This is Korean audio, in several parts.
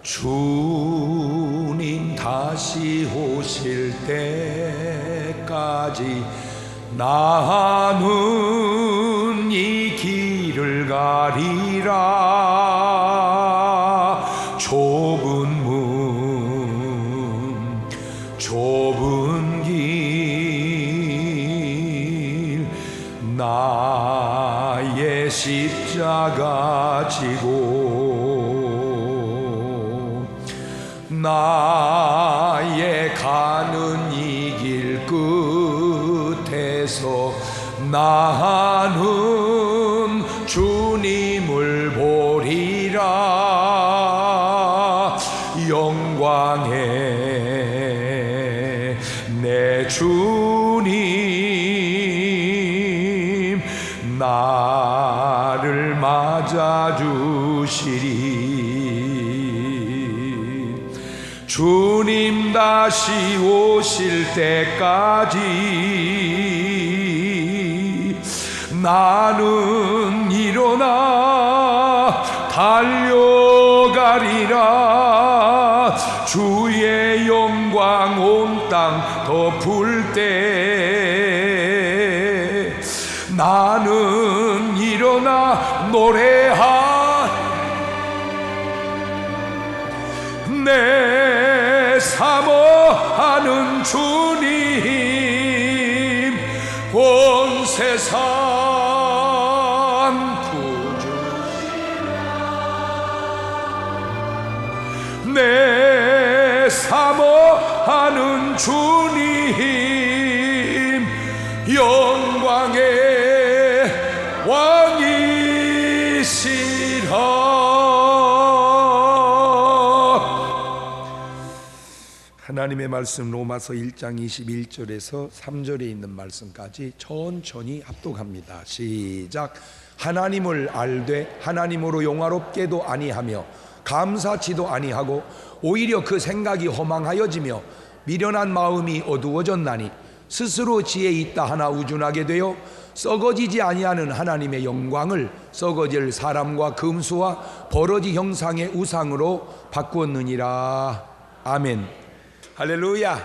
주님 다시 오실 때까지 나는 이 길을 가리라. 좁은 문 좁은 길 나의 십자가 지고 나의 가는 이 길 끝에서 나는 주님을 보리라. 영광의 내 주님 나를 맞아주시리. 주님 다시 오실 때까지 나는 일어나 달려가리라. 주의 영광 온 땅 덮을 때 나는 일어나 내 사모하는 주님 온 세상 구주 내 사모하는 주님 영광의 왕이시라. 하나님의 말씀 로마서 1장 21절에서 3절에 있는 말씀까지 천천히 합독합니다. 시작. 하나님을 알되 하나님으로 영화롭게도 아니하며 감사치도 아니하고 오히려 그 생각이 허망하여지며 미련한 마음이 어두워졌나니 스스로 지혜 있다 하나 우둔하게 되어 썩어지지 아니하는 하나님의 영광을 썩어질 사람과 금수와 버러지 형상의 우상으로 바꾸었느니라. 아멘. 할렐루야.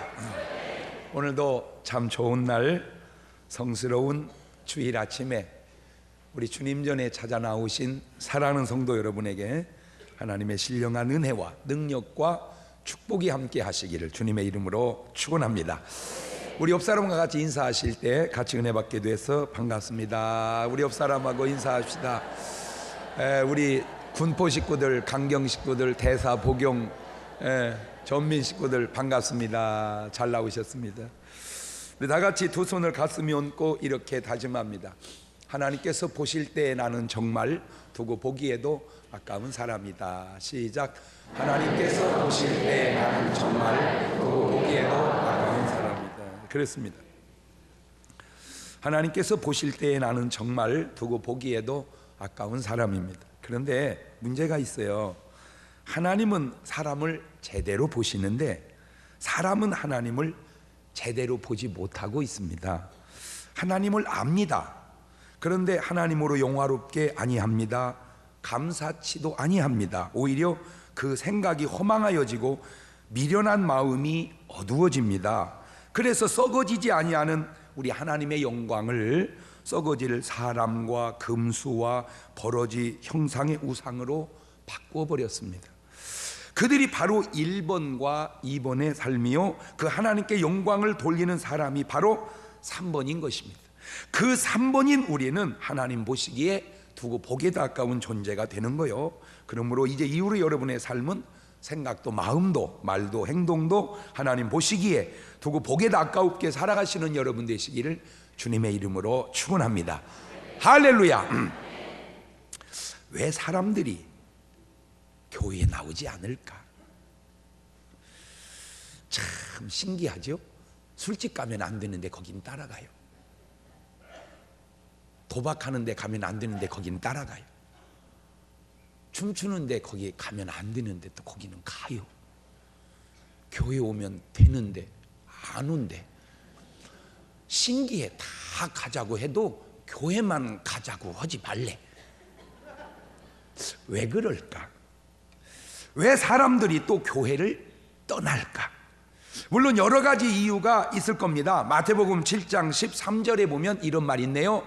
오늘도 참 좋은 날, 성스러운 주일 아침에 우리 주님 전에 찾아 나오신 사랑하는 성도 여러분에게 하나님의 신령한 은혜와 능력과 축복이 함께 하시기를 주님의 이름으로 축원합니다. 우리 옆사람과 같이 인사하실 때 같이 은혜 받게 돼서 반갑습니다. 우리 옆사람하고 인사합시다. 우리 군포 식구들, 강경 식구들, 대사, 복용, 전민 식구들 반갑습니다. 잘 나오셨습니다. 우리 다 같이 두 손을 가슴에 얹고 이렇게 다짐합니다. 하나님께서 보실 때 나는 정말 두고 보기에도 아까운 사람이다. 시작. 하나님께서 보실 때 나는 정말 두고 보기에도 아까운 사람이다. 그렇습니다. 하나님께서 보실 때 나는 정말 두고 보기에도 아까운 사람입니다. 그런데 문제가 있어요. 하나님은 사람을 제대로 보시는데 사람은 하나님을 제대로 보지 못하고 있습니다. 하나님을 압니다. 그런데 하나님으로 영화롭게 아니합니다. 감사치도 아니합니다. 오히려 그 생각이 허망하여지고 미련한 마음이 어두워집니다. 그래서 썩어지지 아니하는 우리 하나님의 영광을 썩어질 사람과 금수와 버러지 형상의 우상으로 바꾸어 버렸습니다. 그들이 바로 1번과 2번의 삶이요, 그 하나님께 영광을 돌리는 사람이 바로 3번인 것입니다. 그 3번인 우리는 하나님 보시기에 두고 보기에도 아까운 존재가 되는 거예요. 그러므로 이제 이후로 여러분의 삶은 생각도 마음도 말도 행동도 하나님 보시기에 두고 보기에도 아까웠게 살아가시는 여러분 되시기를 주님의 이름으로 축원합니다. 할렐루야. 왜 사람들이 교회에 나오지 않을까? 참 신기하죠? 술집 가면 안 되는데 거긴 따라가요. 도박하는데 가면 안 되는데 거기는 따라가요. 춤추는데 거기 가면 안 되는데 또 거기는 가요. 교회 오면 되는데 안 온대. 신기해. 다 가자고 해도 교회만 가자고 하지 말래. 왜 그럴까? 왜 사람들이 또 교회를 떠날까? 물론 여러 가지 이유가 있을 겁니다. 마태복음 7장 13절에 보면 이런 말이 있네요.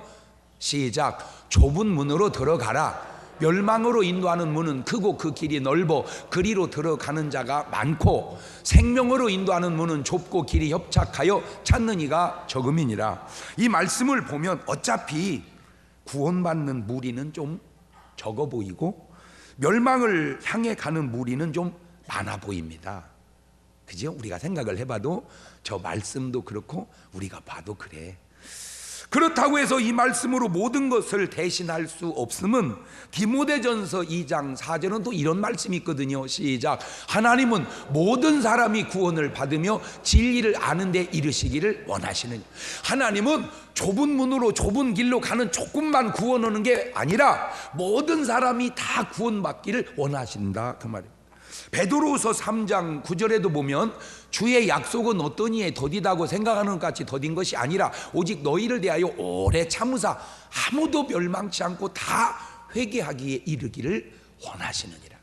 시작. 좁은 문으로 들어가라. 멸망으로 인도하는 문은 크고 그 길이 넓어 그리로 들어가는 자가 많고 생명으로 인도하는 문은 좁고 길이 협착하여 찾는 이가 적음이니라. 이 말씀을 보면 어차피 구원받는 무리는 좀 적어 보이고 멸망을 향해 가는 무리는 좀 많아 보입니다. 그죠? 우리가 생각을 해봐도 저 말씀도 그렇고 우리가 봐도 그래. 그렇다고 해서 이 말씀으로 모든 것을 대신할 수 없음은 디모데전서 2장 4절은 또 이런 말씀이 있거든요. 시작. 하나님은 모든 사람이 구원을 받으며 진리를 아는 데 이르시기를 원하시느냐. 하나님은 좁은 문으로 좁은 길로 가는 조금만 구원하는 게 아니라 모든 사람이 다 구원받기를 원하신다, 그 말입니다. 베드로후서 3장 9절에도 보면 주의 약속은 어떤 이에 더디다고 생각하는 것 같이 더딘 것이 아니라 오직 너희를 대하여 오래 참으사 아무도 멸망치 않고 다 회개하기에 이르기를 원하시느니라.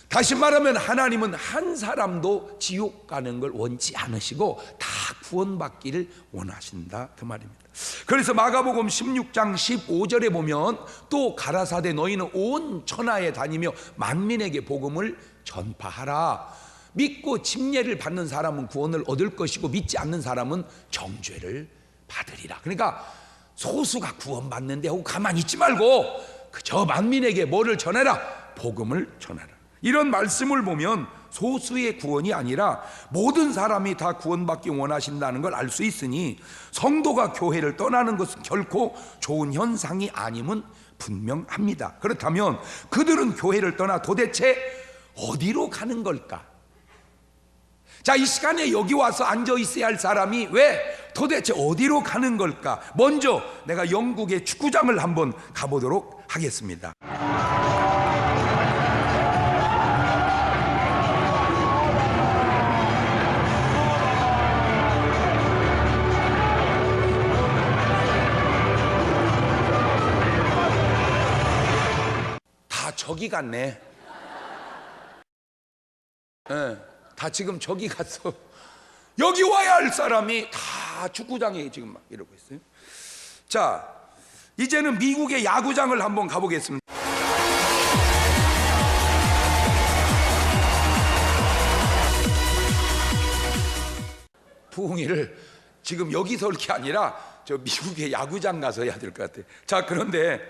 다시 말하면 하나님은 한 사람도 지옥 가는 걸 원치 않으시고 다 구원받기를 원하신다, 그 말입니다. 그래서 마가복음 16장 15절에 보면 또 가라사대 너희는 온 천하에 다니며 만민에게 복음을 전파하라. 믿고 침례를 받는 사람은 구원을 얻을 것이고 믿지 않는 사람은 정죄를 받으리라. 그러니까 소수가 구원받는데 하고 가만히 있지 말고 그저 만민에게 뭐를 전해라? 복음을 전하라. 이런 말씀을 보면 소수의 구원이 아니라 모든 사람이 다 구원받기 원하신다는 걸 알 수 있으니 성도가 교회를 떠나는 것은 결코 좋은 현상이 아님은 분명합니다. 그렇다면 그들은 교회를 떠나 도대체 어디로 가는 걸까? 자, 이 시간에 여기 와서 앉아 있어야 할 사람이 왜 도대체 어디로 가는 걸까? 먼저 내가 영국의 축구장을 한번 가보도록 하겠습니다. 저기 갔네. 네, 다 지금 저기 갔어. 여기 와야 할 사람이 다 축구장에 지금 막 이러고 있어요. 자, 이제는 미국의 야구장을 한번 가보겠습니다. 부흥회를 지금 여기서 올 게 아니라 저 미국의 야구장 가서 해야 될 것 같아요. 자, 그런데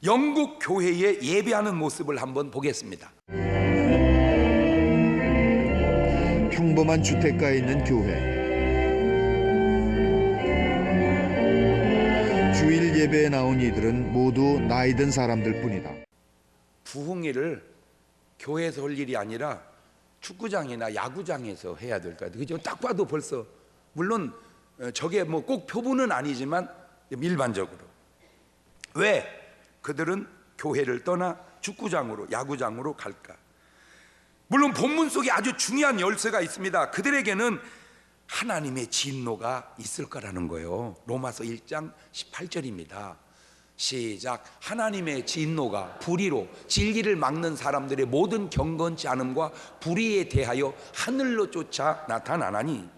영국 교회에 예배하는 모습을 한번 보겠습니다. 평범한 주택가에 있는 교회. 주일 예배에 나온 이들은 모두 나이 든 사람들 뿐이다. 부흥회를 교회에서 할 일이 아니라 축구장이나 야구장에서 해야 될 것 같아요. 그죠? 딱 봐도 벌써 물론 저게 뭐 꼭 표본은 아니지만 일반적으로 왜 그들은 교회를 떠나 축구장으로 야구장으로 갈까? 물론 본문 속에 아주 중요한 열쇠가 있습니다. 그들에게는 하나님의 진노가 있을 거라는 거예요. 로마서 1장 18절입니다. 시작. 하나님의 진노가 불의로 진리를 막는 사람들의 모든 경건치 않음과 불의에 대하여 하늘로 쫓아 나타나나니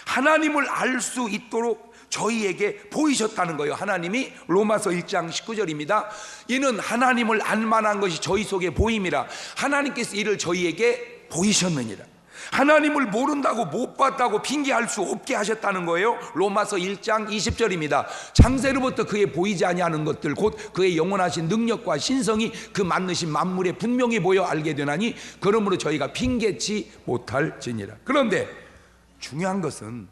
하나님을 알 수 있도록 저희에게 보이셨다는 거예요. 하나님이 로마서 1장 19절입니다. 이는 하나님을 알만한 것이 저희 속에 보임이라 하나님께서 이를 저희에게 보이셨느니라. 하나님을 모른다고 못 봤다고 핑계할 수 없게 하셨다는 거예요. 로마서 1장 20절입니다. 창세로부터 그의 보이지 아니하는 것들 곧 그의 영원하신 능력과 신성이 그 만드신 만물에 분명히 보여 알게 되나니 그러므로 저희가 핑계치 못할지니라. 그런데 중요한 것은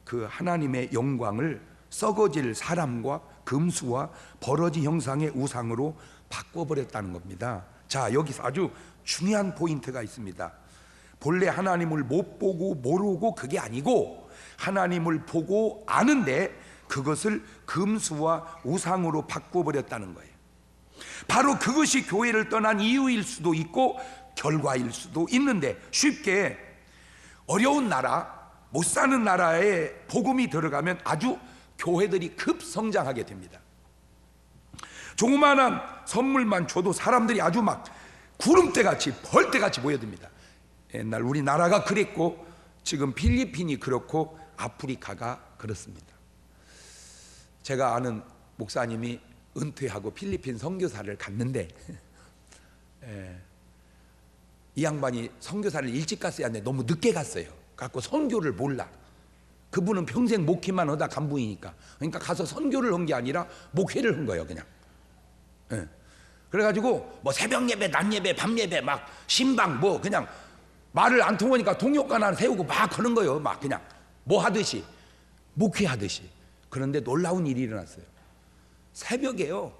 그 하나님의 영광을 썩어질 사람과 금수와 버러지 형상의 우상으로 바꿔버렸다는 겁니다. 자, 여기서 아주 중요한 포인트가 있습니다. 본래 하나님을 못 보고 모르고 그게 아니고 하나님을 보고 아는데 그것을 금수와 우상으로 바꿔버렸다는 거예요. 바로 그것이 교회를 떠난 이유일 수도 있고 결과일 수도 있는데 쉽게 어려운 나라, 못 사는 나라에 복음이 들어가면 아주 교회들이 급성장하게 됩니다. 조그마한 선물만 줘도 사람들이 아주 막 구름대같이 벌떼같이 모여듭니다. 옛날 우리나라가 그랬고 지금 필리핀이 그렇고 아프리카가 그렇습니다. 제가 아는 목사님이 은퇴하고 필리핀 선교사를 갔는데 이 양반이 선교사를 일찍 갔어야 하는데 너무 늦게 갔어요. 갖고 선교를 몰라. 그분은 평생 목회만 하다 간 분이니까. 그러니까 가서 선교를 한 게 아니라 목회를 한 거예요, 그냥. 그래가지고 뭐 새벽 예배, 낮 예배, 밤 예배, 막 신방 뭐 그냥 말을 안 통하니까 동역관 하나 세우고 막 하는 거예요. 막 그냥 뭐 하듯이 목회하듯이. 그런데 놀라운 일이 일어났어요. 새벽에요,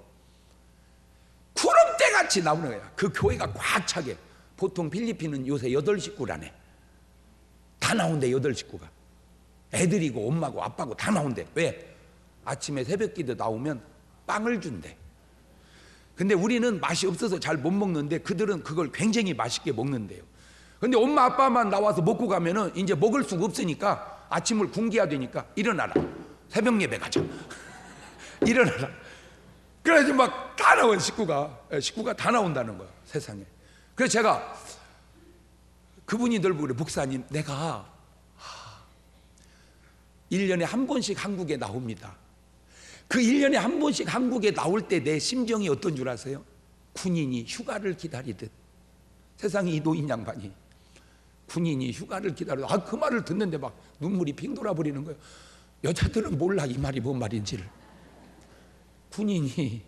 구름대같이 나오는 거야. 그 교회가 꽉 차게. 보통 필리핀은 요새 8식구라네. 다 나온대. 8식구가 애들이고 엄마고 아빠고 다 나온대. 왜? 아침에 새벽기도 나오면 빵을 준대. 근데 우리는 맛이 없어서 잘 못 먹는데 그들은 그걸 굉장히 맛있게 먹는데요. 근데 엄마 아빠만 나와서 먹고 가면은 이제 먹을 수가 없으니까 아침을 굶겨야 되니까 일어나라, 새벽 예배 가자. 일어나라. 그래서 막 다 나온 식구가 다 나온다는 거야, 세상에. 그래서 제가 그분이 늘 그래, 목사님 내가 1년에 한 번씩 한국에 나옵니다. 그 1년에 한 번씩 한국에 나올 때 내 심정이 어떤 줄 아세요? 군인이 휴가를 기다리듯. 세상에 이 노인 양반이 군인이 휴가를 기다리듯. 그 말을 듣는데 막 눈물이 핑 돌아버리는 거예요. 여자들은 몰라 이 말이 뭔 말인지를. 군인이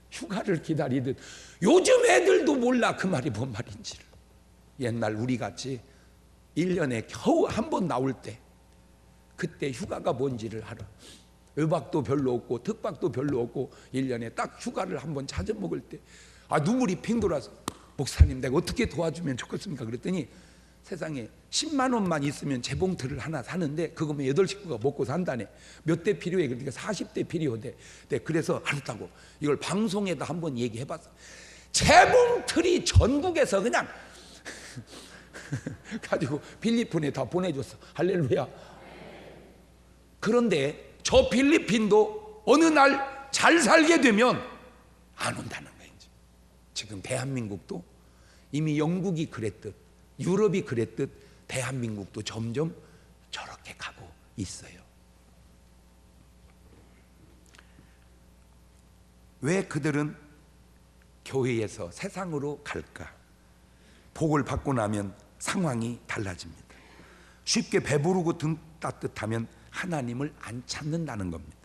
휴가를 기다리듯. 요즘 애들도 몰라 그 말이 뭔 말인지를. 옛날 우리같이 1년에 겨우 한 번 나올 때 그때 휴가가 뭔지를 알아. 외박도 별로 없고 특박도 별로 없고 1년에 딱 휴가를 한번 찾아 먹을 때 눈물이 핑 돌아서, 목사님 내가 어떻게 도와주면 좋겠습니까? 그랬더니 세상에 10만 원만 있으면 재봉틀을 하나 사는데 그거면 8식구가 먹고 산다네. 몇 대 필요해? 그러니까 40대 필요해. 네, 그래서 알았다고 이걸 방송에다 한번 얘기해봤어. 재봉틀이 전국에서 그냥 가지고 필리핀에 다 보내줬어. 할렐루야. 그런데 저 필리핀도 어느 날 잘 살게 되면 안 온다는 거예요. 지금 대한민국도 이미 영국이 그랬듯 유럽이 그랬듯 대한민국도 점점 저렇게 가고 있어요. 왜 그들은 교회에서 세상으로 갈까? 복을 받고 나면 상황이 달라집니다. 쉽게 배부르고 등 따뜻하면 하나님을 안 찾는다는 겁니다.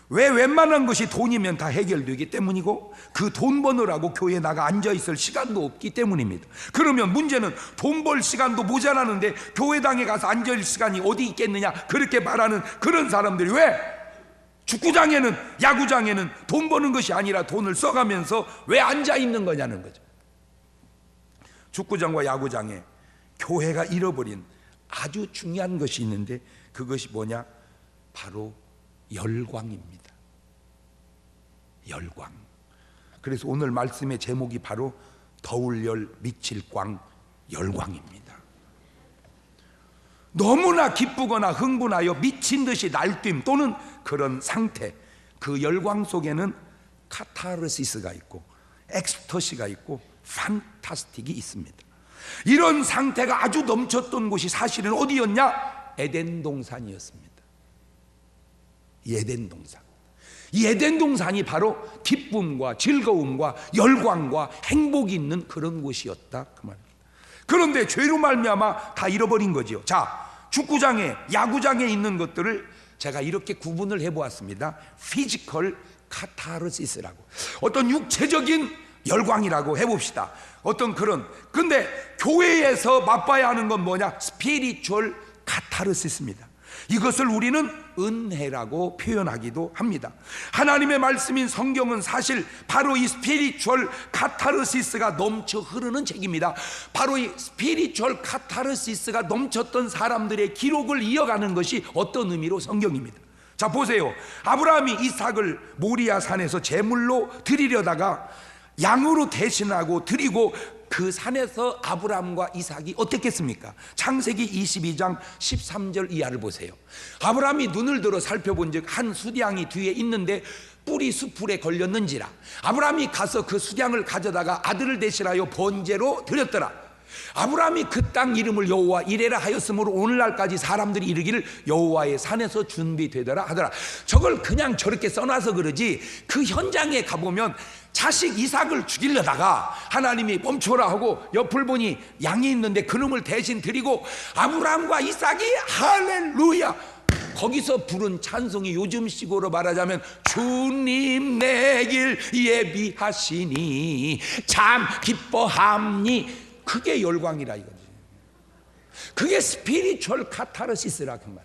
왜? 웬만한 것이 돈이면 다 해결되기 때문이고 그 돈 버느라고 교회에 나가 앉아있을 시간도 없기 때문입니다. 그러면 문제는 돈 벌 시간도 모자라는데 교회당에 가서 앉아있을 시간이 어디 있겠느냐, 그렇게 말하는 그런 사람들이 왜? 축구장에는, 야구장에는 돈 버는 것이 아니라 돈을 써가면서 왜 앉아있는 거냐는 거죠. 축구장과 야구장에 교회가 잃어버린 아주 중요한 것이 있는데 그것이 뭐냐? 바로 열광입니다. 열광. 그래서 오늘 말씀의 제목이 바로 더울 열 미칠 광 열광입니다. 너무나 기쁘거나 흥분하여 미친 듯이 날뛰임 또는 그런 상태, 그 열광 속에는 카타르시스가 있고 엑스터시가 있고 판타스틱이 있습니다. 이런 상태가 아주 넘쳤던 곳이 사실은 어디였냐? 에덴 동산이었습니다. 에덴 동산. 이 에덴 동산이 바로 기쁨과 즐거움과 열광과 행복이 있는 그런 곳이었다 그 말입니다. 그런데 죄로 말미암아 다 잃어버린 거지요. 자, 축구장에 야구장에 있는 것들을 제가 이렇게 구분을 해보았습니다. 피지컬 카타르시스라고, 어떤 육체적인 열광이라고 해봅시다. 어떤 그런. 근데 교회에서 맛봐야 하는 건 뭐냐? 스피리추얼 카타르시스입니다. 이것을 우리는 은혜라고 표현하기도 합니다. 하나님의 말씀인 성경은 사실 바로 이 스피리추얼 카타르시스가 넘쳐 흐르는 책입니다. 바로 이 스피리추얼 카타르시스가 넘쳤던 사람들의 기록을 이어가는 것이 어떤 의미로 성경입니다. 자, 보세요. 아브라함이 이삭을 모리아 산에서 제물로 드리려다가 양으로 대신하고 드리고 그 산에서 아브라함과 이삭이 어땠겠습니까? 창세기 22장 13절 이하를 보세요. 아브라함이 눈을 들어 살펴본 즉 한 수량이 뒤에 있는데 뿔이 수풀에 걸렸는지라. 아브라함이 가서 그 수량을 가져다가 아들을 대신하여 번제로 드렸더라. 아브라함이 그 땅 이름을 여호와 이레라 하였으므로 오늘날까지 사람들이 이르기를 여호와의 산에서 준비되더라 하더라. 저걸 그냥 저렇게 써놔서 그러지, 그 현장에 가보면 자식 이삭을 죽이려다가 하나님이 멈춰라 하고 옆을 보니 양이 있는데 그놈을 대신 드리고 아브라함과 이삭이 할렐루야 거기서 부른 찬송이 요즘식으로 말하자면 주님 내 길 예비하시니 참 기뻐함니, 그게 열광이라 이거지. 그게 스피리추얼 카타르시스라 그 말이에요.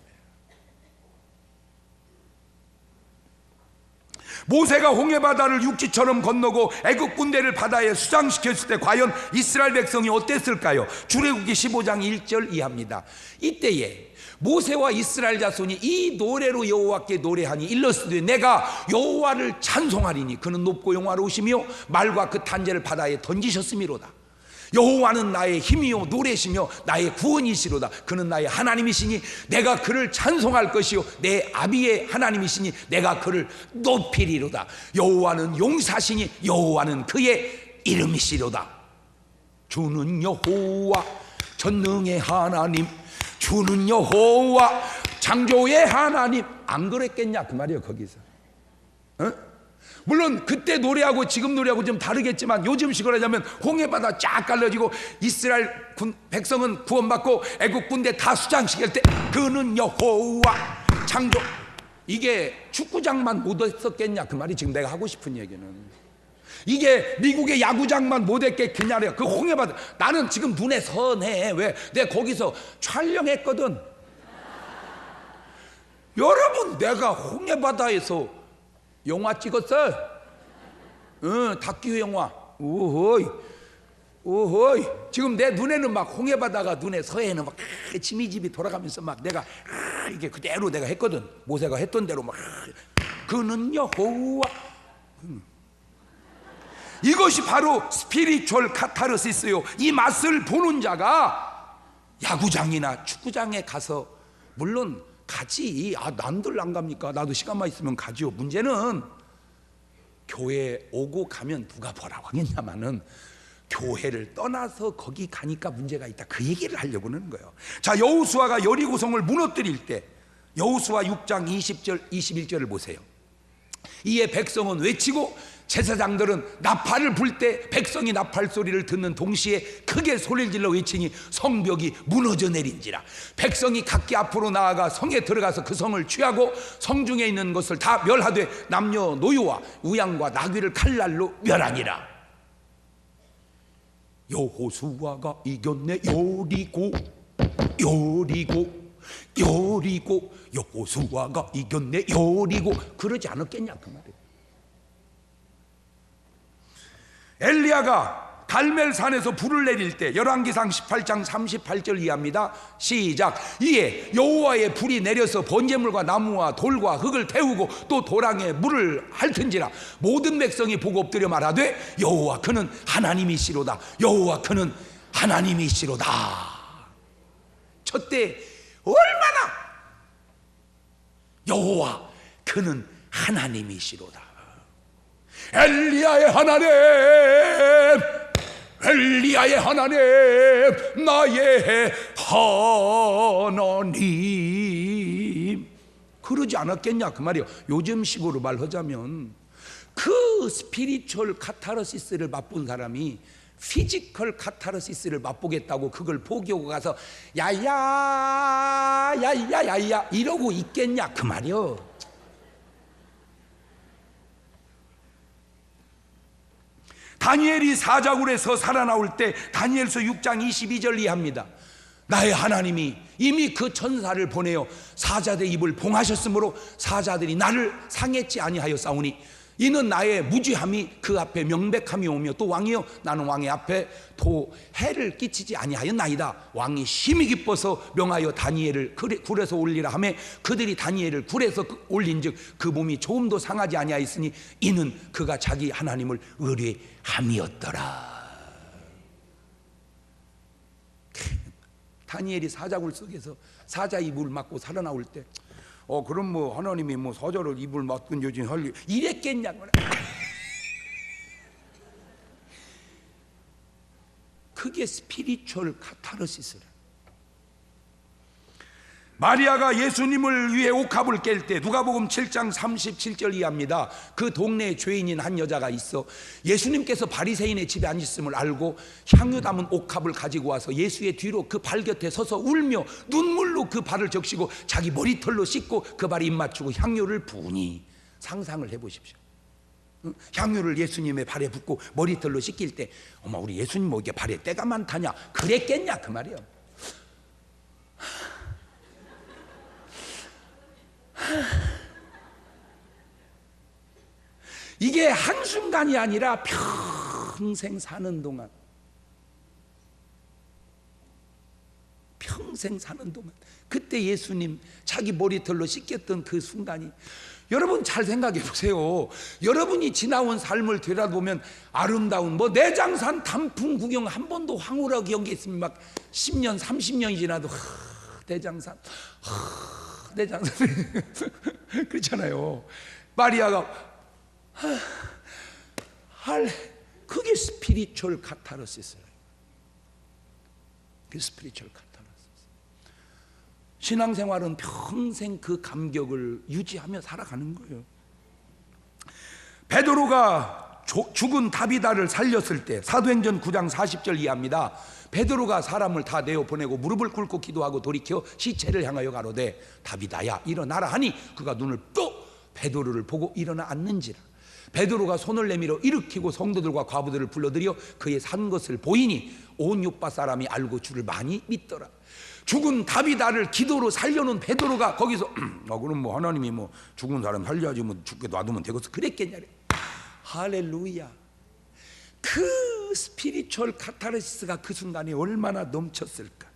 모세가 홍해바다를 육지처럼 건너고 애굽 군대를 바다에 수장시켰을 때 과연 이스라엘 백성이 어땠을까요? 출애굽기 15장 1절 이하입니다. 이때에 모세와 이스라엘 자손이 이 노래로 여호와께 노래하니 일러스되 내가 여호와를 찬송하리니 그는 높고 영화로우시며 말과 그 탄재를 바다에 던지셨음이로다. 여호와는 나의 힘이요 노래시며 나의 구원이시로다. 그는 나의 하나님이시니 내가 그를 찬송할 것이요 내 아비의 하나님이시니 내가 그를 높이리로다. 여호와는 용사시니 여호와는 그의 이름이시로다. 주는 여호와 전능의 하나님, 주는 여호와 창조의 하나님. 안 그랬겠냐 그 말이에요 거기서. 물론 그때 노래하고 지금 노래하고 좀 다르겠지만 요즘식으로 하자면 홍해바다 쫙 갈라지고 이스라엘 백성은 구원받고 애국 군대 다 수장시킬 때 그는 여호와 창조, 이게 축구장만 못했었겠냐 그 말이 지금 내가 하고 싶은 얘기는. 이게 미국의 야구장만 못했겠냐래요. 그 홍해바다 나는 지금 눈에 선해. 왜? 내가 거기서 촬영했거든. 여러분 내가 홍해바다에서 영화 찍었어. 다큐 영화. 오호이 오호이. 지금 내 눈에는 막 홍해바다가 눈에 서해는 막 지미집이 돌아가면서 막 내가 이게 그대로 내가 했거든. 모세가 했던 대로 막 그는 여호와. 이것이 바로 스피리추얼 카타르시스요. 이 맛을 보는 자가 야구장이나 축구장에 가서 물론 가지. 남들 안 갑니까? 나도 시간만 있으면 가지요. 문제는 교회 오고 가면 누가 뭐라고 하겠냐마는 교회를 떠나서 거기 가니까 문제가 있다, 그 얘기를 하려고 하는 거예요. 자, 여호수아가 여리고성을 무너뜨릴 때 여호수아 6장 20절 21절을 보세요. 이에 백성은 외치고 제사장들은 나팔을 불 때 백성이 나팔 소리를 듣는 동시에 크게 소리를 질러 외치니 성벽이 무너져 내린지라. 백성이 각기 앞으로 나아가 성에 들어가서 그 성을 취하고 성중에 있는 것을 다 멸하되 남녀 노유와 우양과 나귀를 칼날로 멸하니라. 여호수아가 이겼네. 여리고 여호수아가 이겼네. 여리고. 그러지 않았겠냐 그 말이에요. 엘리야가 갈멜산에서 불을 내릴 때 열왕기상 18장 38절 이하입니다. 시작. 이에 여호와의 불이 내려서 번제물과 나무와 돌과 흙을 태우고 또 도랑에 물을 핥은지라. 모든 백성이 보고 엎드려 말하되 여호와 그는 하나님이시로다. 여호와 그는 하나님이시로다. 저때 얼마나 여호와 그는 하나님이시로다. 엘리야의 하나님, 엘리야의 하나님, 나의 하나님. 그러지 않았겠냐 그 말이에요. 요즘식으로 말하자면 그 스피리추얼 카타르시스를 맛본 사람이 피지컬 카타르시스를 맛보겠다고 그걸 포기하고 가서 야야 이러고 있겠냐 그 말이요. 다니엘이 사자굴에서 살아나올 때 다니엘서 6장 22절 이하입니다. 나의 하나님이 이미 그 천사를 보내어 사자들의 입을 봉하셨으므로 사자들이 나를 상했지 아니하였사오니 이는 나의 무죄함이 그 앞에 명백함이 오며 또 왕이여 나는 왕의 앞에 도 해를 끼치지 아니하였나이다. 왕이 심히 기뻐서 명하여 다니엘을 굴에서 올리라 하매 그들이 다니엘을 굴에서 올린즉 그 몸이 조금도 상하지 아니하였으니 이는 그가 자기 하나님을 의뢰함이었더라. 다니엘이 사자굴 속에서 사자 입을 맞고 살아나올 때 그럼 뭐 하나님이 뭐 사자를 입을 맞군 여진 할 이랬겠냐고. 그게 스피리추얼 카타르시스라. 마리아가 예수님을 위해 옥합을 깰 때 누가복음 7장 37절 이하입니다. 그 동네에 죄인인 한 여자가 있어 예수님께서 바리새인의 집에 앉았음을 알고 향유 담은 옥합을 가지고 와서 예수의 뒤로 그 발 곁에 서서 울며 눈물로 그 발을 적시고 자기 머리털로 씻고 그 발에 입 맞추고 향유를 부으니. 상상을 해보십시오. 향유를 예수님의 발에 붓고 머리털로 씻길 때 어머 우리 예수님 뭐 이게 발에 때가 많다냐 그랬겠냐 그 말이에요. 이게 한순간이 아니라 평생 사는 동안, 평생 사는 동안 그때 예수님 자기 머리털로 씻겼던 그 순간이, 여러분 잘 생각해 보세요. 여러분이 지나온 삶을 되돌아보면 아름다운 뭐 내장산 단풍 구경 한 번도 황홀하게 한 게 있으면 막 10년 30년이 지나도 내장산 내장산 그렇잖아요. 마리아가 그게 스피리추얼 카타르시스예요. 그 스피리추얼 카타르시스. 신앙생활은 평생 그 감격을 유지하며 살아가는 거예요. 베드로가 죽은 다비다를 살렸을 때 사도행전 9장 40절 이하입니다. 베드로가 사람을 다 내어 보내고 무릎을 꿇고 기도하고 돌이켜 시체를 향하여 가로되 다비다야 일어나라 하니 그가 눈을 또 베드로를 보고 일어나 앉는지라. 베드로가 손을 내밀어 일으키고 성도들과 과부들을 불러들여 그의 산 것을 보이니 온 요파 사람이 알고 주를 많이 믿더라. 죽은 다비다를 기도로 살려놓은 베드로가 거기서 그럼 뭐 하나님이 뭐 죽은 사람 살려야지 뭐 죽게 놔두면 되겠어 그랬겠냐. 할렐루야. 그 스피리추얼 카타르시스가 그 순간에 얼마나 넘쳤을까.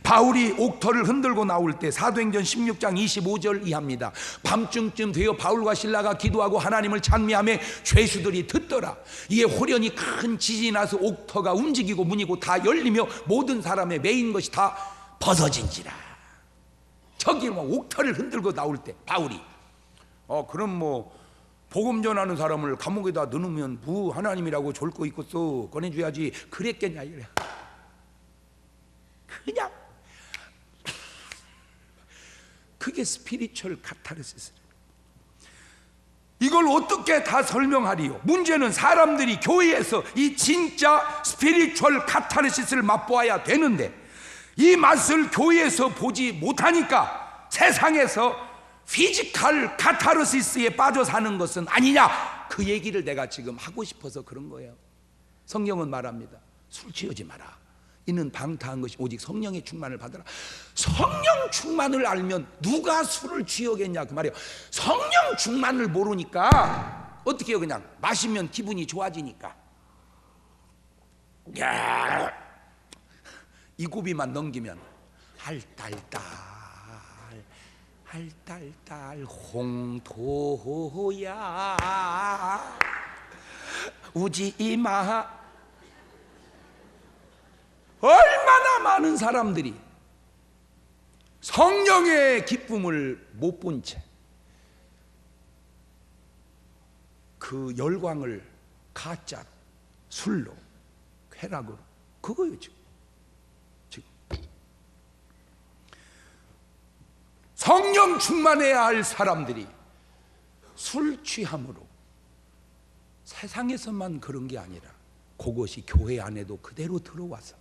바울이 옥터를 흔들고 나올 때 사도행전 16장 25절 이하입니다. 밤중쯤 되어 바울과 실라가 기도하고 하나님을 찬미하며 죄수들이 듣더라. 이에 호련히 큰 지진이 나서 옥터가 움직이고 문이고 다 열리며 모든 사람의 매인 것이 다 벗어진지라. 저기 뭐 옥터를 흔들고 나올 때 바울이 그럼 뭐 복음 전하는 사람을 감옥에다 넣으면 부 하나님이라고 졸 거 있겠어 꺼내줘야지 그랬겠냐 이래. 그냥 그게 스피리추얼 카타르시스. 이걸 어떻게 다 설명하리요? 문제는 사람들이 교회에서 이 진짜 스피리추얼 카타르시스를 맛보아야 되는데 이 맛을 교회에서 보지 못하니까 세상에서 피지컬 카타르시스에 빠져 사는 것은 아니냐, 그 얘기를 내가 지금 하고 싶어서 그런 거예요. 성경은 말합니다. 술 취하지 마라. 이는 방탕한 것이 오직 성령의 충만을 받으라. 성령 충만을 알면 누가 술을 취하겠냐 그 말이에요. 성령 충만을 모르니까 어떻게 해요? 그냥 마시면 기분이 좋아지니까 이 고비만 넘기면 할딸딸 홍도야 우지마. 얼마나 많은 사람들이 성령의 기쁨을 못 본 채 그 열광을 가짜 술로 쾌락으로 그거예요. 지금 성령 충만해야 할 사람들이 술 취함으로 세상에서만 그런 게 아니라 그것이 교회 안에도 그대로 들어와서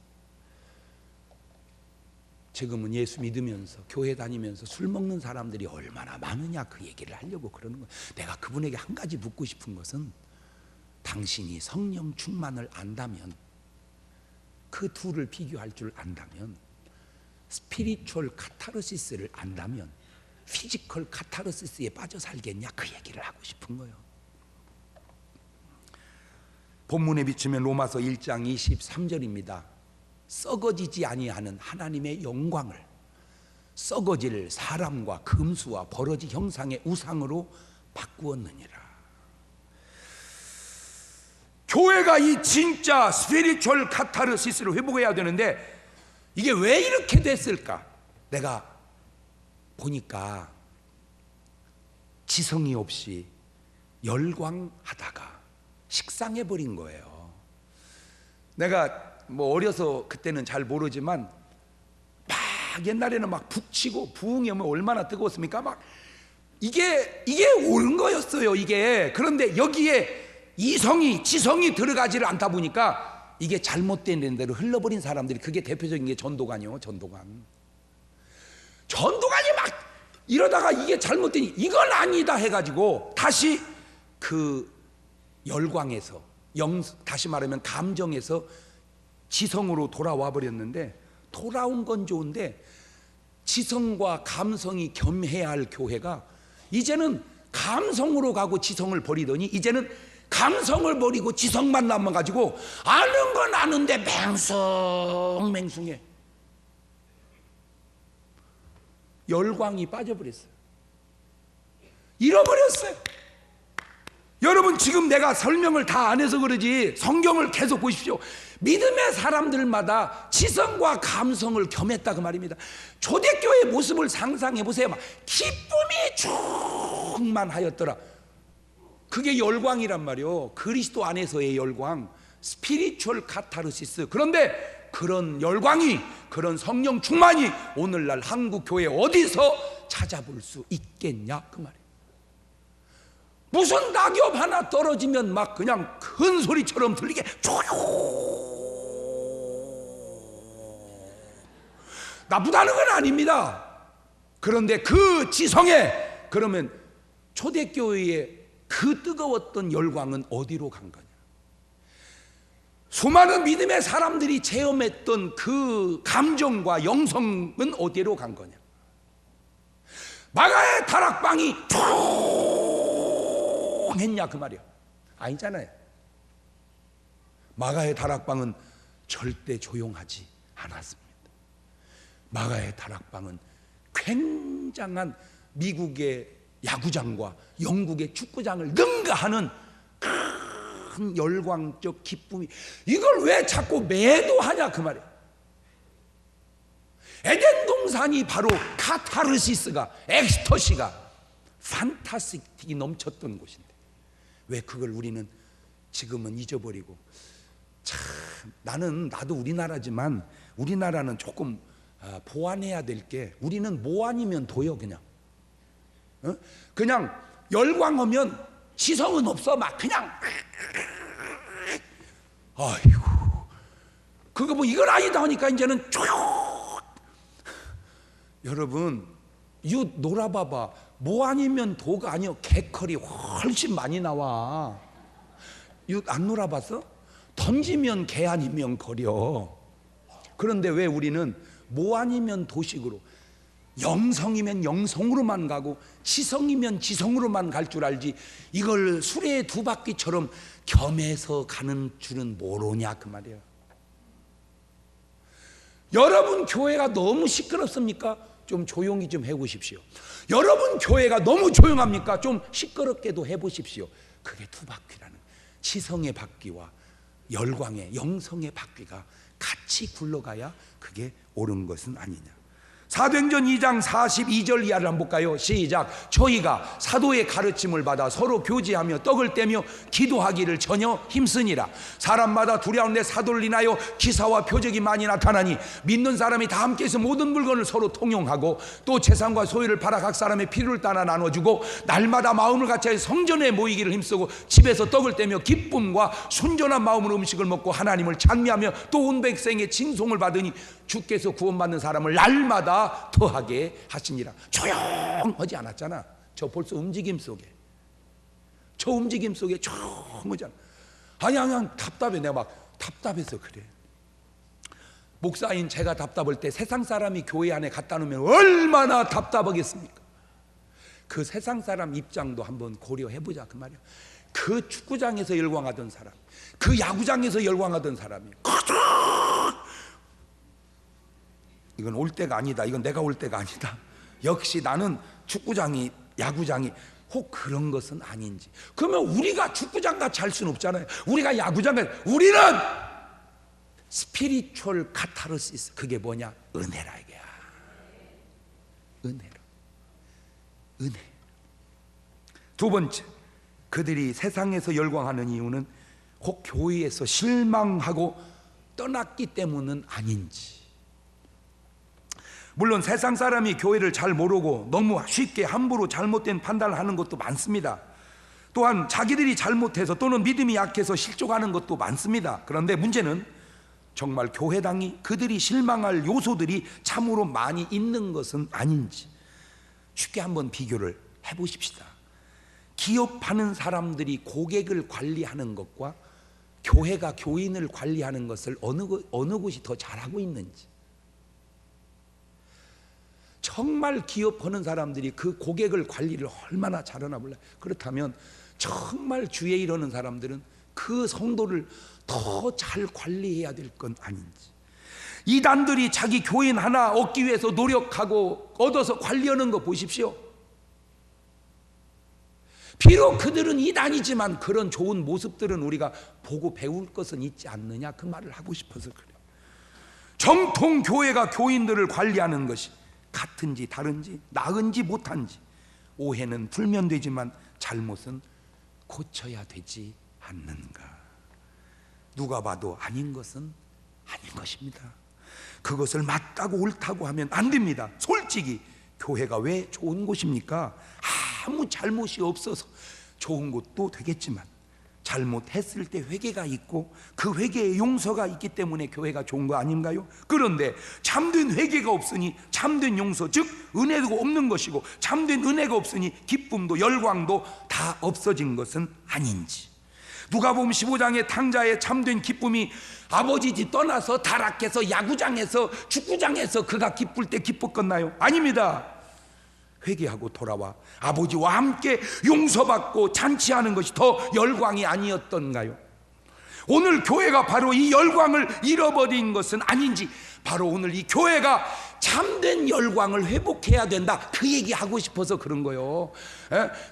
지금은 예수 믿으면서 교회 다니면서 술 먹는 사람들이 얼마나 많으냐 그 얘기를 하려고 그러는 거예요. 내가 그분에게 한 가지 묻고 싶은 것은 당신이 성령 충만을 안다면, 그 둘을 비교할 줄 안다면, 스피리추얼 카타르시스를 안다면 피지컬 카타르시스에 빠져 살겠냐 그 얘기를 하고 싶은 거예요. 본문에 비추면 로마서 1장 23절입니다. 썩어지지 아니하는 하나님의 영광을 썩어질 사람과 금수와 버러지 형상의 우상으로 바꾸었느니라. 교회가 이 진짜 스피리추얼 카타르시스를 회복해야 되는데 이게 왜 이렇게 됐을까? 내가 보니까 지성이 없이 열광하다가 식상해버린 거예요. 내가 뭐 어려서 그때는 잘 모르지만 막 옛날에는 막 북치고 부흥이 오면 얼마나 뜨거웠습니까? 막 이게 옳은 거였어요. 이게. 그런데 여기에 이성이 지성이 들어가지를 않다 보니까 이게 잘못된 데로 흘러버린 사람들이, 그게 대표적인 게 전도관이요. 전도관이 막 이러다가 이게 잘못되니 이건 아니다 해가지고 다시 그 열광에서 다시 말하면 감정에서 지성으로 돌아와 버렸는데, 돌아온 건 좋은데 지성과 감성이 겸해야 할 교회가 이제는 감성으로 가고 지성을 버리더니 이제는 감성을 버리고 지성만 남아가지고 아는 건 아는데 맹숭맹숭해. 열광이 빠져버렸어요. 잃어버렸어요. 여러분, 지금 내가 설명을 다 안 해서 그러지 성경을 계속 보십시오. 믿음의 사람들마다 지성과 감성을 겸했다 그 말입니다. 초대교회의 모습을 상상해 보세요. 막 기쁨이 충만하였더라. 그게 열광이란 말이요. 그리스도 안에서의 열광, 스피리추얼 카타르시스. 그런데 그런 열광이, 그런 성령 충만이 오늘날 한국 교회 어디서 찾아볼 수 있겠냐 그 말이에요. 무슨 낙엽 하나 떨어지면 막 그냥 큰 소리처럼 들리게 나쁘다는 건 아닙니다. 그런데 그 지성에, 그러면 초대교회의 그 뜨거웠던 열광은 어디로 간 거냐? 수많은 믿음의 사람들이 체험했던 그 감정과 영성은 어디로 간 거냐? 마가의 다락방이 조용했냐 그 말이야. 아니잖아요. 마가의 다락방은 절대 조용하지 않았습니다. 마가의 다락방은 굉장한 미국의 야구장과 영국의 축구장을 능가하는 큰 열광적 기쁨이, 이걸 왜 자꾸 매도하냐 그 말이에요. 에덴 동산이 바로 카타르시스가, 엑스터시가, 판타스틱이 넘쳤던 곳인데 왜 그걸 우리는 지금은 잊어버리고. 참, 나도 우리나라지만 우리나라는 조금 보완해야 될 게, 우리는 뭐 아니면 도요. 그냥 열광하면 지성은 없어. 막 그냥 아이고 그거 뭐 이건 아니다 하니까 이제는 조용. 여러분, 이거 놀아봐봐. 뭐 아니면 도가 아니요, 개컬이 훨씬 많이 나와. 이거 안 놀아봤어? 던지면 개 아니면 거려. 그런데 왜 우리는 뭐 아니면 도식으로, 영성이면 영성으로만 가고 지성이면 지성으로만 갈 줄 알지, 이걸 수레의 두 바퀴처럼 겸해서 가는 줄은 모르냐 그 말이에요. 여러분 교회가 너무 시끄럽습니까? 좀 조용히 좀 해보십시오. 여러분 교회가 너무 조용합니까? 좀 시끄럽게도 해보십시오. 그게 두 바퀴라는, 지성의 바퀴와 열광의 영성의 바퀴가 같이 굴러가야 그게 옳은 것은 아니냐. 사도행전 2장 42절 이하를 한번 볼까요? 시작. 저희가 사도의 가르침을 받아 서로 교제하며 떡을 떼며 기도하기를 전혀 힘쓰니라. 사람마다 두려운 데 사도를 인하여 기사와 표적이 많이 나타나니 믿는 사람이 다 함께해서 모든 물건을 서로 통용하고 또 재산과 소유를 팔아 각 사람의 필요를 따라 나눠주고 날마다 마음을 같이 성전에 모이기를 힘쓰고 집에서 떡을 떼며 기쁨과 순전한 마음으로 음식을 먹고 하나님을 찬미하며 또 온 백성의 칭송을 받으니 주께서 구원받는 사람을 날마다 더하게 하시니라. 조용하지 않았잖아. 저 벌써 움직임 속에, 저 움직임 속에 조용하지 않아. 아니 답답해. 내가 막 답답해서 그래. 목사인 제가 답답할 때 세상 사람이 교회 안에 갖다 놓으면 얼마나 답답하겠습니까? 그 세상 사람 입장도 한번 고려해보자 그 말이야. 그 축구장에서 열광하던 사람, 그 야구장에서 열광하던 사람이, 이건 올 때가 아니다, 이건 내가 올 때가 아니다, 역시 나는 축구장이 야구장이 혹 그런 것은 아닌지. 그러면 우리가 축구장 같이 할 수는 없잖아요. 우리가 야구장 같이, 우리는 스피리추얼 카타르시스, 그게 뭐냐? 은혜라 이게야. 은혜. 두 번째, 그들이 세상에서 열광하는 이유는 혹 교회에서 실망하고 떠났기 때문은 아닌지. 물론 세상 사람이 교회를 잘 모르고 너무 쉽게 함부로 잘못된 판단을 하는 것도 많습니다. 또한 자기들이 잘못해서 또는 믿음이 약해서 실족하는 것도 많습니다. 그런데 문제는 정말 교회당이 그들이 실망할 요소들이 참으로 많이 있는 것은 아닌지 쉽게 한번 비교를 해보십시다. 기업하는 사람들이 고객을 관리하는 것과 교회가 교인을 관리하는 것을 어느 곳이 더 잘하고 있는지. 정말 기업하는 사람들이 그 고객을 관리를 얼마나 잘하나 몰라요. 그렇다면 정말 주에 이르는 사람들은 그 성도를 더 잘 관리해야 될 건 아닌지. 이단들이 자기 교인 하나 얻기 위해서 노력하고 얻어서 관리하는 거 보십시오. 비록 그들은 이단이지만 그런 좋은 모습들은 우리가 보고 배울 것은 있지 않느냐, 그 말을 하고 싶어서 그래요. 정통 교회가 교인들을 관리하는 것이 같은지 다른지 나은지 못한지, 오해는 풀면 되지만 잘못은 고쳐야 되지 않는가. 누가 봐도 아닌 것은 아닌 것입니다. 그것을 맞다고 옳다고 하면 안 됩니다. 솔직히 교회가 왜 좋은 곳입니까? 아무 잘못이 없어서 좋은 곳도 되겠지만 잘못했을 때 회개가 있고 그 회개에 용서가 있기 때문에 교회가 좋은 거 아닌가요? 그런데 참된 회개가 없으니 참된 용서, 즉 은혜가 없는 것이고, 참된 은혜가 없으니 기쁨도 열광도 다 없어진 것은 아닌지. 누가복음 15장의 탕자의 참된 기쁨이 아버지 집 떠나서 다락에서 야구장에서 축구장에서 그가 기쁠 때 기뻤겠나요? 아닙니다. 회개하고 돌아와 아버지와 함께 용서받고 잔치하는 것이 더 열광이 아니었던가요? 오늘 교회가 바로 이 열광을 잃어버린 것은 아닌지, 바로 오늘 이 교회가 참된 열광을 회복해야 된다, 그 얘기하고 싶어서 그런 거예요.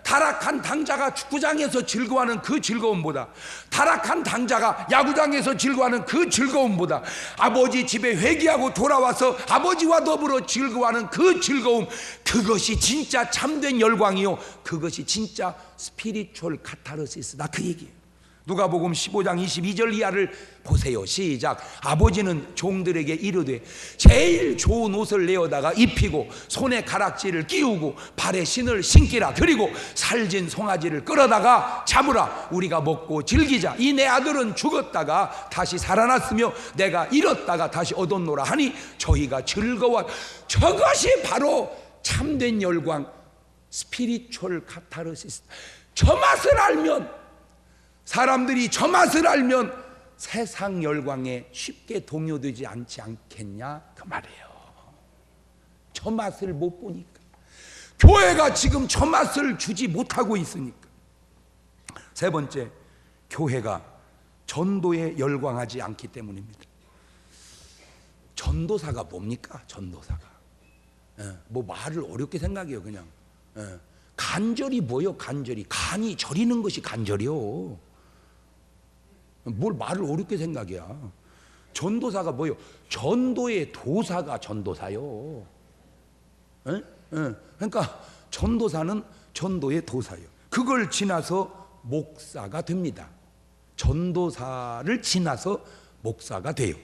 타락한 당자가 축구장에서 즐거워하는 그 즐거움보다, 타락한 당자가 야구장에서 즐거워하는 그 즐거움보다, 아버지 집에 회개하고 돌아와서 아버지와 더불어 즐거워하는 그 즐거움, 그것이 진짜 참된 열광이요, 그것이 진짜 스피리추얼 카타르시스다, 그 얘기예요. 누가복음 15장 22절 이하를 보세요. 시작. 아버지는 종들에게 이르되 제일 좋은 옷을 내어다가 입히고 손에 가락지를 끼우고 발에 신을 신기라. 그리고 살진 송아지를 끌어다가 잡으라. 우리가 먹고 즐기자. 이 내 아들은 죽었다가 다시 살아났으며 내가 잃었다가 다시 얻었노라 하니 저희가 즐거워. 저것이 바로 참된 열광, 스피리추얼 카타르시스. 저 맛을 알면, 사람들이 저 맛을 알면 세상 열광에 쉽게 동요되지 않지 않겠냐, 그 말이에요. 저 맛을 못 보니까, 교회가 지금 저 맛을 주지 못하고 있으니까. 세 번째, 교회가 전도에 열광하지 않기 때문입니다. 전도사가 뭡니까? 전도사가 뭐 말을 어렵게 생각해요. 그냥 간절히 뭐요? 간절히 간이 저리는 것이 간절이요. 뭘 말을 어렵게 생각이야. 전도사가 뭐요? 전도의 도사가 전도사요. 그러니까 전도사는 전도의 도사요. 그걸 지나서 목사가 됩니다. 전도사를 지나서 목사가 돼요.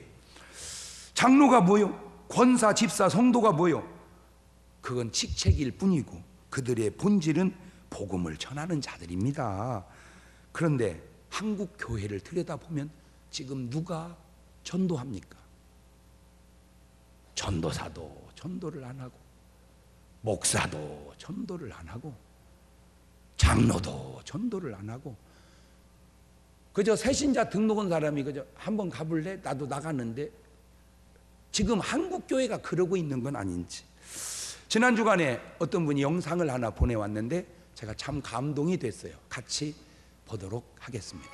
장로가 뭐요? 권사, 집사, 성도가 뭐요? 그건 직책일 뿐이고 그들의 본질은 복음을 전하는 자들입니다. 그런데 한국 교회를 들여다보면 지금 누가 전도합니까? 전도사도 전도를 안 하고, 목사도 전도를 안 하고, 장로도 전도를 안 하고, 그저 새신자 등록 온 사람이 그저 한번 가볼래? 나도 나갔는데, 지금 한국 교회가 그러고 있는 건 아닌지. 지난 주간에 어떤 분이 영상을 하나 보내왔는데 제가 참 감동이 됐어요. 같이 보도록 하겠습니다.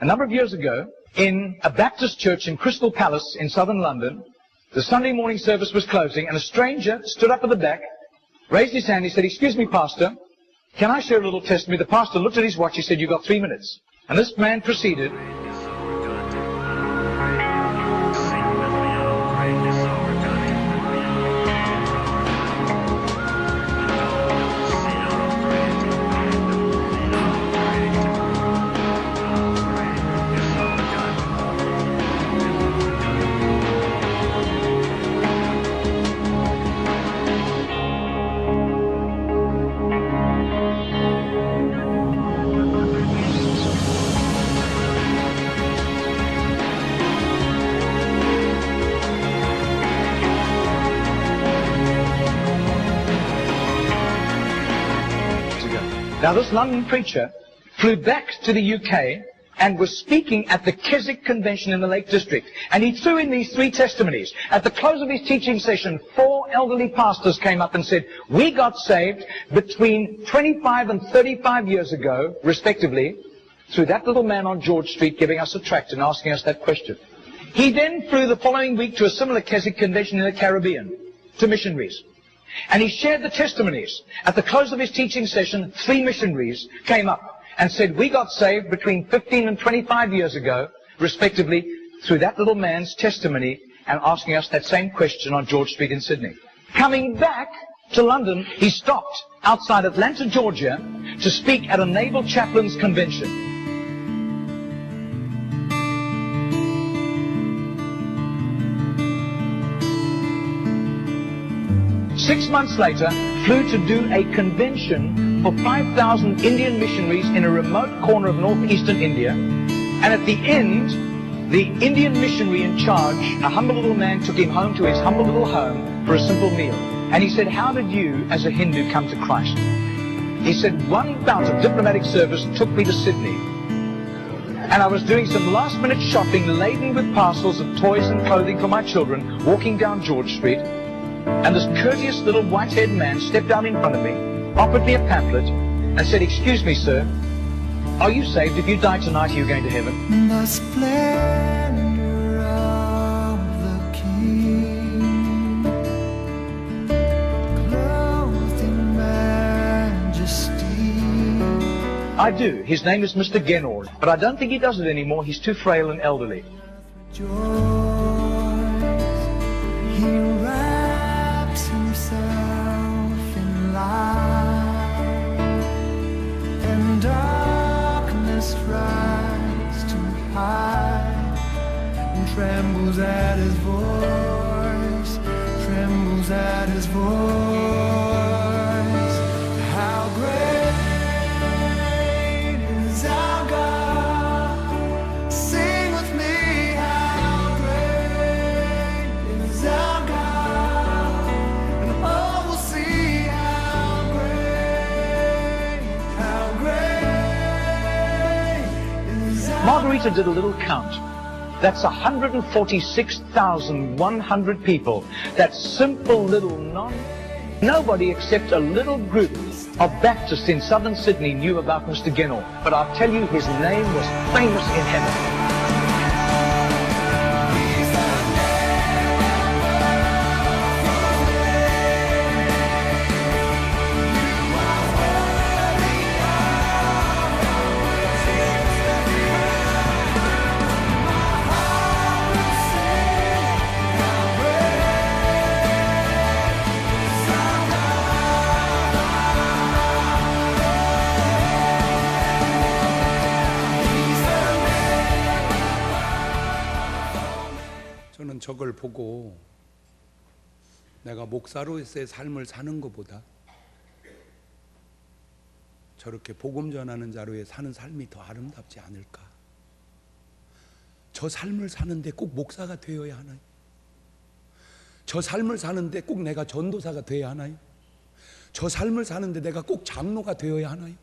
A number of years ago, in a Baptist church in Crystal Palace in southern London, the Sunday morning service was closing, and a stranger stood up at the back, raised his hand, he said, "Excuse me, Pastor, can I share a little testimony?" The pastor looked at his watch, he said, "You've got 3 minutes." And this man proceeded. Now, this London preacher flew back to the UK and was speaking at the Keswick Convention in the Lake District. And he threw in these 3 testimonies. At the close of his teaching session, 4 elderly pastors came up and said, "We got saved between 25 and 35 years ago, respectively, through that little man on George Street giving us a tract and asking us that question." He then flew the following week to a similar Keswick Convention in the Caribbean, to missionaries. And he shared the testimonies. At the close of his teaching session, 3 missionaries came up and said, "We got saved between 15 and 25 years ago, respectively, through that little man's testimony and asking us that same question on George Street in Sydney." Coming back to London, he stopped outside Atlanta, Georgia, to speak at a Naval Chaplains Convention. 6 months later, flew to do a convention for 5,000 Indian missionaries in a remote corner of northeastern India. And at the end, the Indian missionary in charge, a humble little man, took him home to his humble little home for a simple meal. And he said, "How did you, as a Hindu, come to Christ?" He said, "One bout of diplomatic service took me to Sydney. And I was doing some last-minute shopping laden with parcels of toys and clothing for my children, walking down George Street. And this courteous little white-haired man stepped out in front of me, offered me a pamphlet, and said, 'Excuse me, sir, are you saved? If you die tonight, are you going to heaven?'" The splendor of the King, clothed in majesty. I do. His name is Mr. Genord, but I don't think he does it anymore. He's too frail and elderly. Joys, he wraps himself in light, and darkness tries to hide, and trembles at his voice, trembles at his voice. How great is our God? Sing with me, how great is our God? And all will see how great is our Margarita did a little count. That's 146,100 people. That simple little nobody except a little group of Baptists in southern Sydney knew about Mr. Genord. But I'll tell you, his name was famous in heaven. 저는 저걸 보고 내가 목사로서의 삶을 사는 것보다 저렇게 복음 전하는 자로의 사는 삶이 더 아름답지 않을까. 저 삶을 사는데 꼭 목사가 되어야 하나요? 저 삶을 사는데 꼭 내가 전도사가 되어야 하나요? 저 삶을 사는데 내가 꼭 장로가 되어야 하나요?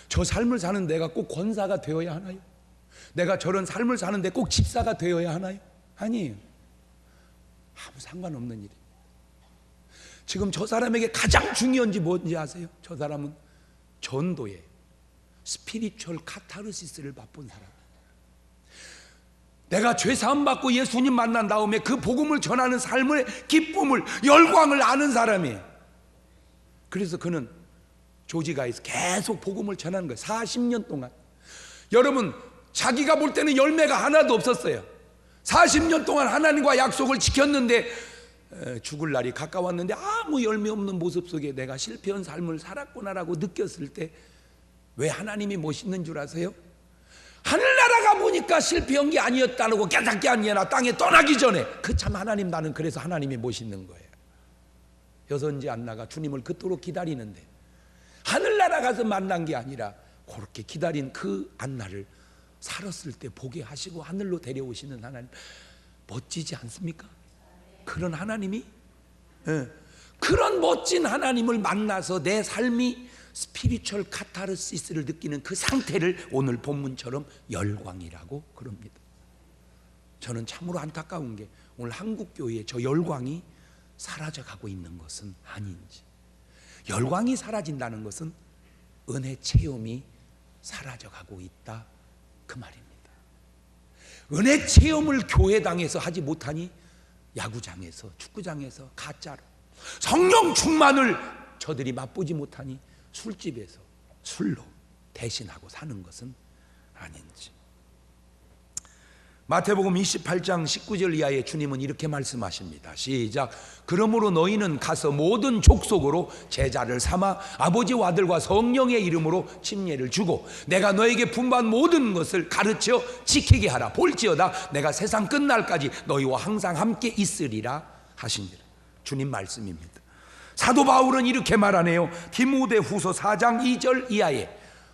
저 삶을 사는 내가 꼭 권사가 되어야 하나요? 내가 저런 삶을 사는데 꼭 집사가 되어야 하나요? 아니에요. 아무 상관없는 일입니다. 지금 저 사람에게 가장 중요한지 뭔지 아세요? 저 사람은 전도의 스피리추얼 카타르시스를 맛본 사람이에요. 내가 죄 사함 받고 예수님 만난 다음에 그 복음을 전하는 삶의 기쁨을, 열광을 아는 사람이에요. 그래서 그는 조지가에서 계속 복음을 전하는 거예요. 40년 동안. 여러분, 자기가 볼 때는 열매가 하나도 없었어요. 40년 동안 하나님과 약속을 지켰는데 죽을 날이 가까웠는데 아무 열매 없는 모습 속에 내가 실패한 삶을 살았구나라고 느꼈을 때 왜 하나님이 멋있는 줄 아세요? 하늘나라가 보니까 실패한 게 아니었다고 깨닫게 아니라 땅에 떠나기 전에 그 참 하나님, 나는 그래서 하나님이 멋있는 거예요. 여선지 안나가 주님을 그토록 기다리는데 하늘나라 가서 만난 게 아니라 그렇게 기다린 그 안나를 살았을 때 보게 하시고 하늘로 데려오시는 하나님, 멋지지 않습니까? 그런 하나님이, 그런 멋진 하나님을 만나서 내 삶이 스피리추얼 카타르시스를 느끼는 그 상태를 오늘 본문처럼 열광이라고 그럽니다. 저는 참으로 안타까운 게 오늘 한국교회에 저 열광이 사라져가고 있는 것은 아닌지. 열광이 사라진다는 것은 은혜 체험이 사라져가고 있다, 그 말입니다. 은혜 체험을 교회당에서 하지 못하니 야구장에서, 축구장에서 가짜로, 성령 충만을 저들이 맛보지 못하니 술집에서 술로 대신하고 사는 것은 아닌지. 마태복음 28장 19절 이하에 주님은 이렇게 말씀하십니다. 시작. 그러므로 너희는 가서 모든 족속으로 제자를 삼아 아버지와 아들과 성령의 이름으로 침례를 주고 내가 너에게 분부한 모든 것을 가르쳐 지키게 하라. 볼지어다 내가 세상 끝날까지 너희와 항상 함께 있으리라 하시니라. 주님 말씀입니다. 사도 바울은 이렇게 말하네요. 디모데후서 4장 2절 이하에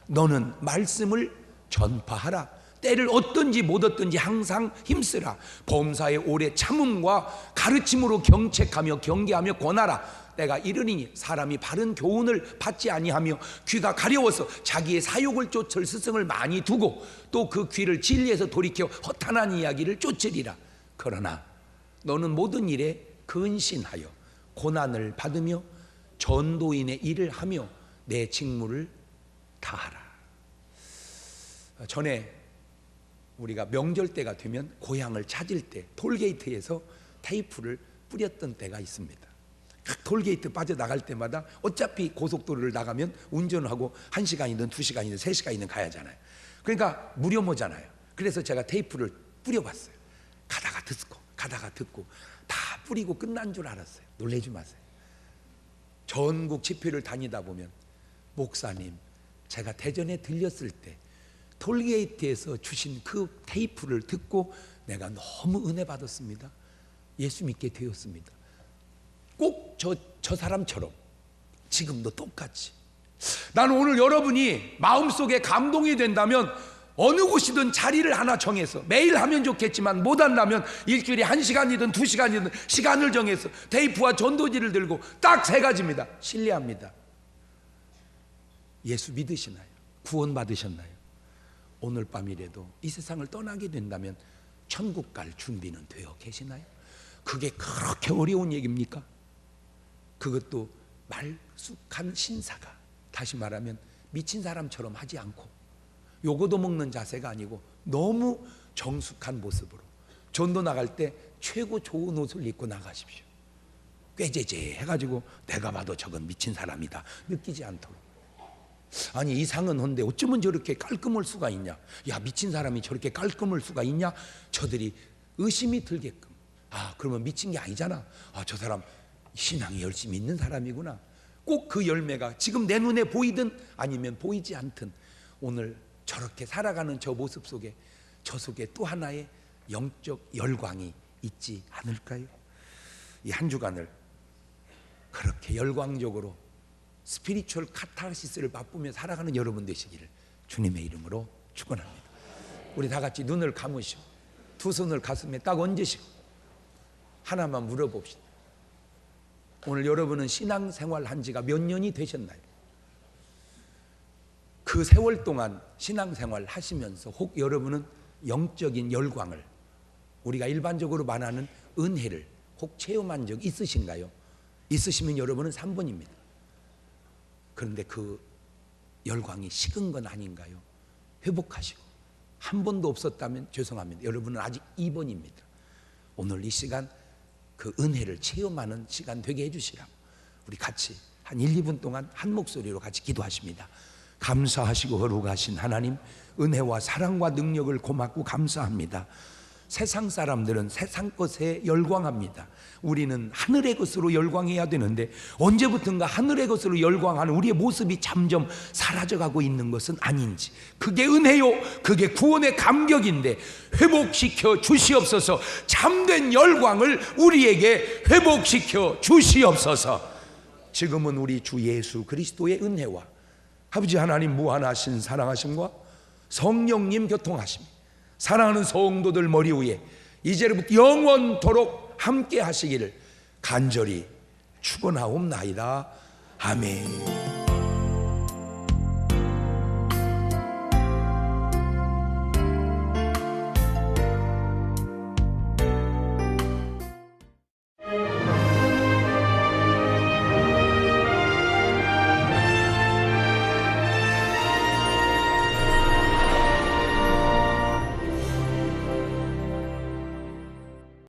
너는 말씀을 전파하라. 때를 얻든지 못 얻든지 항상 힘쓰라. 범사에 오래 참음과 가르침으로 경책하며 경계하며 권하라. 때가 이르리니 사람이 바른 교훈을 받지 아니하며 귀가 가려워서 자기의 사욕을 쫓을 스승을 많이 두고 또 그 귀를 진리에서 돌이켜 허탄한 이야기를 쫓으리라. 그러나 너는 모든 일에 근신하여 고난을 받으며 전도인의 일을 하며 내 직무를 다하라. 전에 우리가 명절 때가 되면 고향을 찾을 때 톨게이트에서 테이프를 뿌렸던 때가 있습니다. 각 톨게이트 빠져나갈 때마다 어차피 고속도로를 나가면 운전하고 1시간이든 2시간이든 3시간이든 가야 하잖아요. 그러니까 무료모잖아요. 그래서 제가 테이프를 뿌려봤어요. 가다가 듣고 다 뿌리고 끝난 줄 알았어요. 놀라지 마세요. 전국 집회를 다니다 보면 목사님, 제가 대전에 들렸을 때 톨게이트에서 주신 그 테이프를 듣고 내가 너무 은혜 받았습니다. 예수 믿게 되었습니다. 꼭 저 사람처럼 지금도 똑같이. 나는 오늘 여러분이 마음속에 감동이 된다면 어느 곳이든 자리를 하나 정해서 매일 하면 좋겠지만 못 한다면 일주일에 1시간이든 2시간이든 시간을 정해서 테이프와 전도지를 들고 딱 3가지입니다. 신뢰합니다. 예수 믿으시나요? 구원 받으셨나요? 오늘 밤이라도 이 세상을 떠나게 된다면 천국 갈 준비는 되어 계시나요? 그게 그렇게 어려운 얘기입니까? 그것도 말쑥한 신사가, 다시 말하면 미친 사람처럼 하지 않고 요거도 먹는 자세가 아니고 너무 정숙한 모습으로 전도 나갈 때 최고 좋은 옷을 입고 나가십시오. 꾀제제 해가지고 내가 봐도 저건 미친 사람이다 느끼지 않도록. 아니 이상은 한데 어쩌면 저렇게 깔끔할 수가 있냐, 야 미친 사람이 저렇게 깔끔할 수가 있냐, 저들이 의심이 들게끔. 아 그러면 미친 게 아니잖아, 아 저 사람 신앙이 열심히 있는 사람이구나. 꼭 그 열매가 지금 내 눈에 보이든 아니면 보이지 않든 오늘 저렇게 살아가는 저 모습 속에, 저 속에 또 하나의 영적 열광이 있지 않을까요? 이 한 주간을 그렇게 열광적으로 스피리추얼 카타르시스를 맛보며 살아가는 여러분 되시기를 주님의 이름으로 축원합니다. 우리 다 같이 눈을 감으시고 두 손을 가슴에 딱 얹으시고 하나만 물어봅시다. 오늘 여러분은 신앙생활 한 지가 몇 년이 되셨나요? 그 세월 동안 신앙생활 하시면서 혹 여러분은 영적인 열광을, 우리가 일반적으로 말하는 은혜를 혹 체험한 적 있으신가요? 있으시면 여러분은 3번입니다. 그런데 그 열광이 식은 건 아닌가요? 회복하시고 한 번도 없었다면 죄송합니다. 여러분은 아직 2번입니다. 오늘 이 시간 그 은혜를 체험하는 시간 되게 해주시라고 우리 같이 한 1, 2분 동안 한 목소리로 같이 기도하십니다. 감사하시고 거룩하신 하나님, 은혜와 사랑과 능력을 고맙고 감사합니다. 세상 사람들은 세상 것에 열광합니다. 우리는 하늘의 것으로 열광해야 되는데 언제부턴가 하늘의 것으로 열광하는 우리의 모습이 점점 사라져가고 있는 것은 아닌지, 그게 은혜요, 그게 구원의 감격인데 회복시켜 주시옵소서. 참된 열광을 우리에게 회복시켜 주시옵소서. 지금은 우리 주 예수 그리스도의 은혜와 아버지 하나님 무한하신 사랑하심과 성령님 교통하심, 사랑하는 성도들 머리 위에 이제부터 영원토록 함께 하시기를 간절히 축원하옵나이다. 아멘.